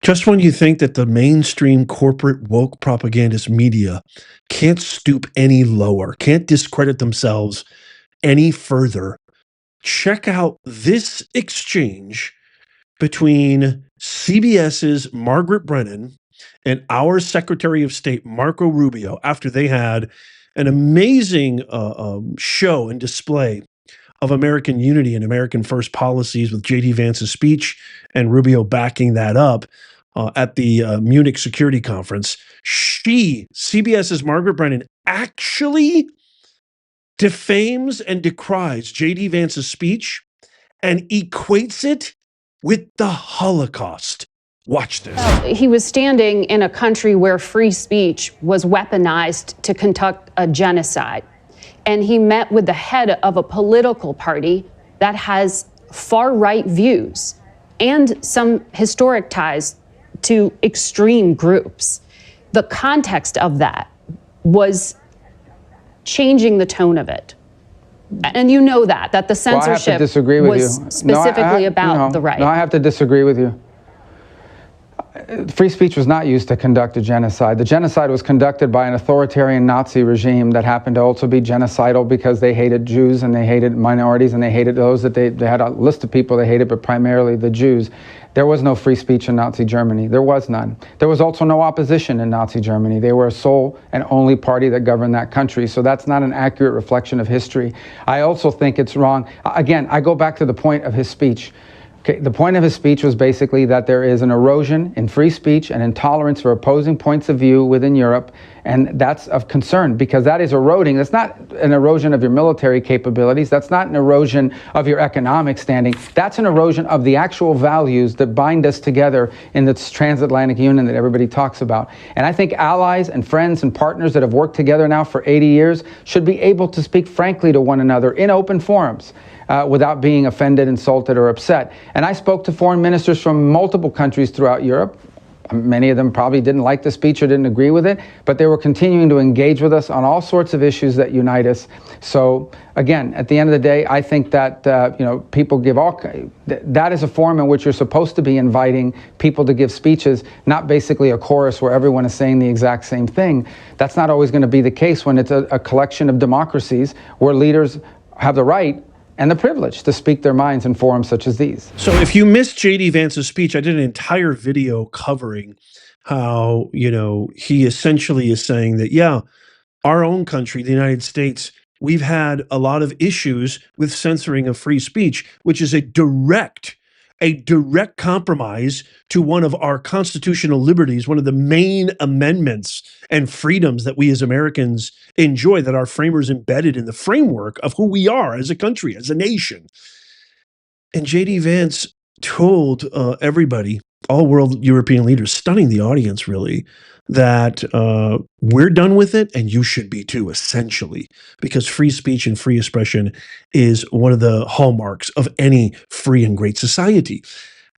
Just when you think that the mainstream corporate woke propagandist media can't stoop any lower, can't discredit themselves any further, check out this exchange between CBS's Margaret Brennan and our Secretary of State, Marco Rubio, after they had an amazing show and display of American unity and American first policies with JD Vance's speech and Rubio backing that up at the Munich Security Conference. CBS's Margaret Brennan, actually defames and decries JD Vance's speech and equates it with the Holocaust. Watch this. He was standing in a country where free speech was weaponized to conduct a genocide. And he met with the head of a political party that has far-right views and some historic ties to extreme groups. The context of that was changing the tone of it. And you know that the censorship I have to disagree with was you. specifically about the right. No, I have to disagree with you. Free speech was not used to conduct a genocide. The genocide was conducted by an authoritarian Nazi regime that happened to also be genocidal because they hated Jews and they hated minorities and they hated those that they had a list of people they hated, but primarily the Jews. There was no free speech in Nazi Germany. There was none. There was also no opposition in Nazi Germany. They were a sole and only party that governed that country. So that's not an accurate reflection of history. I also think it's wrong. Again, I go back to the point of his speech. Okay, the point of his speech was basically that there is an erosion in free speech and intolerance for opposing points of view within Europe, and that's of concern because that is eroding. That's not an erosion of your military capabilities. That's not an erosion of your economic standing. That's an erosion of the actual values that bind us together in this transatlantic union that everybody talks about. And I think allies and friends and partners that have worked together now for 80 years should be able to speak frankly to one another in open forums. Without being offended, insulted, or upset. And I spoke to foreign ministers from multiple countries throughout Europe. Many of them probably didn't like the speech or didn't agree with it, but they were continuing to engage with us on all sorts of issues that unite us. So again, at the end of the day, I think that people give that is a forum in which you're supposed to be inviting people to give speeches, not basically a chorus where everyone is saying the exact same thing. That's not always going to be the case when it's a collection of democracies where leaders have the right and the privilege to speak their minds in forums such as these. So if you missed JD Vance's speech, I did an entire video covering how, he essentially is saying that, our own country, the United States, we've had a lot of issues with censoring of free speech, which is a direct compromise to one of our constitutional liberties, one of the main amendments and freedoms that we as Americans enjoy, that our framers embedded in the framework of who we are as a country, as a nation. And JD Vance told everybody, all world European leaders, stunning the audience really, that we're done with it and you should be too, essentially, because free speech and free expression is one of the hallmarks of any free and great society.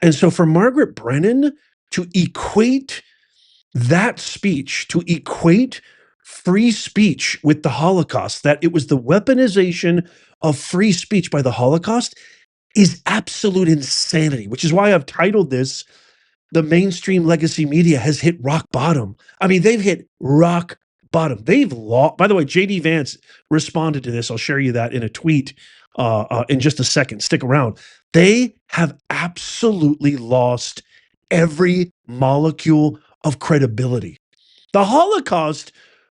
And so for Margaret Brennan to equate that speech, to equate free speech with the Holocaust, that it was the weaponization of free speech by the Holocaust, is absolute insanity, which is why I've titled this, "The Mainstream Legacy Media Has Hit Rock Bottom." I mean, they've hit rock bottom. They've lost. By the way, JD Vance responded to this. I'll share you that in a tweet in just a second. Stick around. They have absolutely lost every molecule of credibility. The Holocaust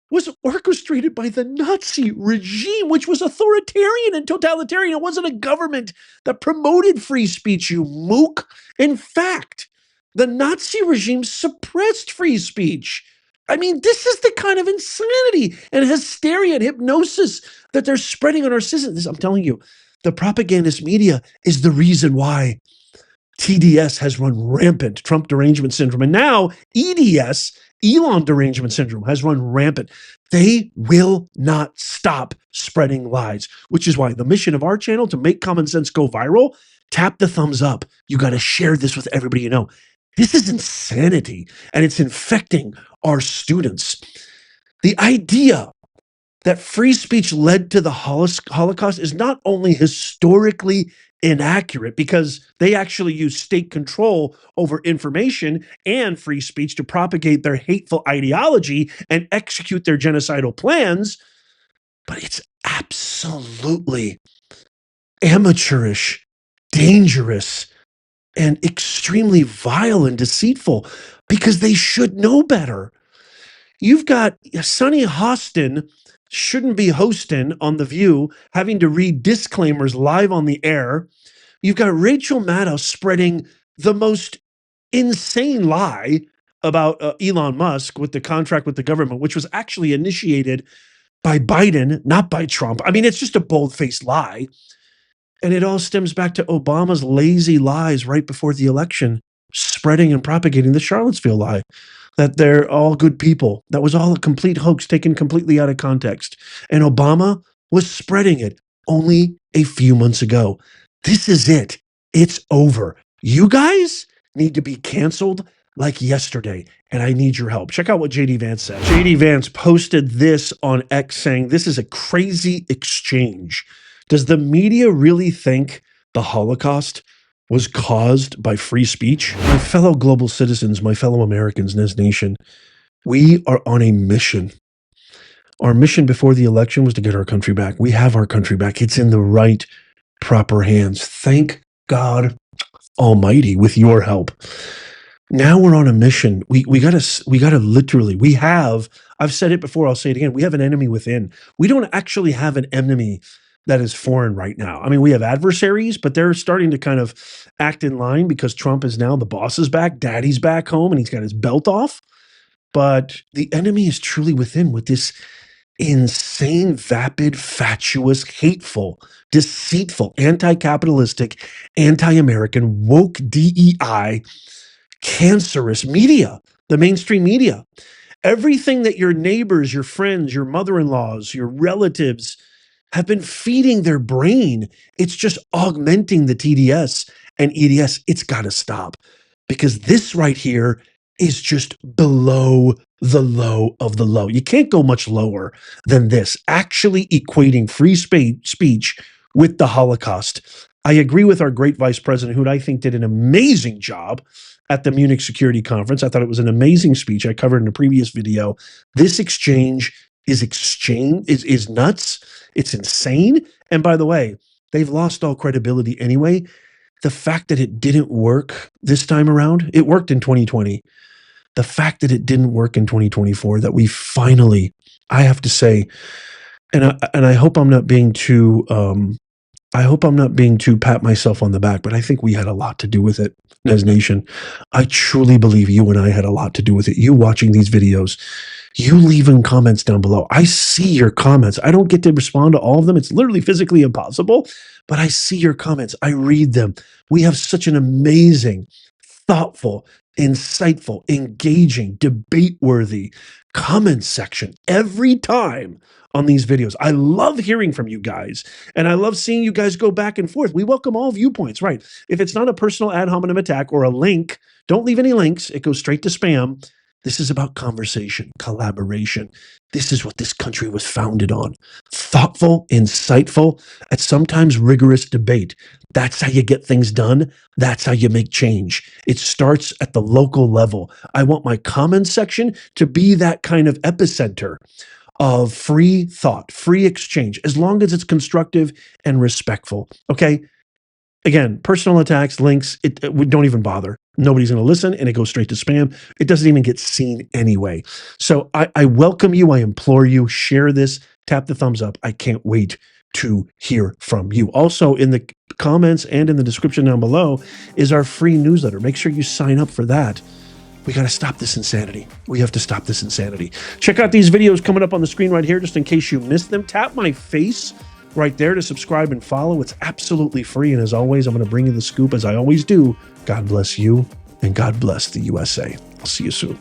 was orchestrated by the Nazi regime, which was authoritarian and totalitarian. It wasn't a government that promoted free speech, you mook. In fact, the Nazi regime suppressed free speech. I mean, this is the kind of insanity and hysteria and hypnosis that they're spreading on our citizens. I'm telling you, the propagandist media is the reason why TDS has run rampant, Trump derangement syndrome. And now EDS, Elon derangement syndrome, has run rampant. They will not stop spreading lies, which is why the mission of our channel, to make common sense go viral, tap the thumbs up. You got to share this with everybody you know. This is insanity, and it's infecting our students. The idea that free speech led to the Holocaust is not only historically inaccurate because they actually use state control over information and free speech to propagate their hateful ideology and execute their genocidal plans, but it's absolutely amateurish, dangerous, and extremely vile and deceitful because they should know better. You've got Sonny Hostin shouldn't be hosting on The View, having to read disclaimers live on the air. You've got Rachel Maddow spreading the most insane lie about Elon Musk with the contract with the government, which was actually initiated by Biden, not by Trump. I mean, it's just a bold-faced lie. And it all stems back to Obama's lazy lies right before the election, spreading and propagating the Charlottesville lie that they're all good people. That was all a complete hoax taken completely out of context. And Obama was spreading it only a few months ago. This is it. It's over. You guys need to be canceled like yesterday, and I need your help. Check out what JD Vance said. JD Vance posted this on X saying, "This is a crazy exchange. Does the media really think the Holocaust was caused by free speech?" My fellow global citizens, my fellow Americans in this nation, we are on a mission. Our mission before the election was to get our country back. We have our country back. It's in the right, proper hands. Thank God Almighty with your help. Now we're on a mission. We gotta literally, I've said it before, I'll say it again. We have an enemy within. We don't actually have an enemy that is foreign right now. I mean, we have adversaries, but they're starting to kind of act in line because Trump is now, the boss is back, daddy's back home, and he's got his belt off. But the enemy is truly within with this insane, vapid, fatuous, hateful, deceitful, anti-capitalistic, anti-American, woke DEI, cancerous media, the mainstream media. Everything that your neighbors, your friends, your mother-in-laws, your relatives have been feeding their brain, it's just augmenting the TDS and EDS. It's got to stop because this right here is just below the low of the low. You can't go much lower than this, actually equating free speech with the Holocaust. I agree with our great Vice President, who I think did an amazing job at the Munich Security Conference. I thought it was an amazing speech I covered in a previous video. This exchange is nuts. It's insane. And by the way, they've lost all credibility anyway. The fact that it didn't work this time around, it worked in 2020. The fact that it didn't work in 2024, that we finally, I have to say, and I hope I'm not being too, pat myself on the back, but I think we had a lot to do with it as a nation. I truly believe you and I had a lot to do with it. You watching these videos, you leaving comments down below. I see your comments. I don't get to respond to all of them. It's literally physically impossible, but I see your comments. I read them. We have such an amazing, thoughtful, insightful, engaging, debate-worthy comment section every time on these videos. I love hearing from you guys, and I love seeing you guys go back and forth. We welcome all viewpoints, right? If it's not a personal ad hominem attack or a link, don't leave any links. It goes straight to spam. This is about conversation, collaboration. This is what this country was founded on. Thoughtful, insightful, and sometimes rigorous debate. That's how you get things done. That's how you make change. It starts at the local level. I want my comment section to be that kind of epicenter of free thought, free exchange, as long as it's constructive and respectful. Okay? Again, personal attacks, links, we don't even bother. Nobody's going to listen, and it goes straight to spam. It doesn't even get seen anyway. So I welcome you. I implore you, share this, tap the thumbs up. I can't wait to hear from you. Also, in the comments and in the description down below is our free newsletter. Make sure you sign up for that. We got to stop this insanity. We have to stop this insanity. Check out these videos coming up on the screen right here, just in case you missed them. Tap my face right there to subscribe and follow. It's absolutely free. And as always, I'm going to bring you the scoop as I always do. God bless you and God bless the USA. I'll see you soon.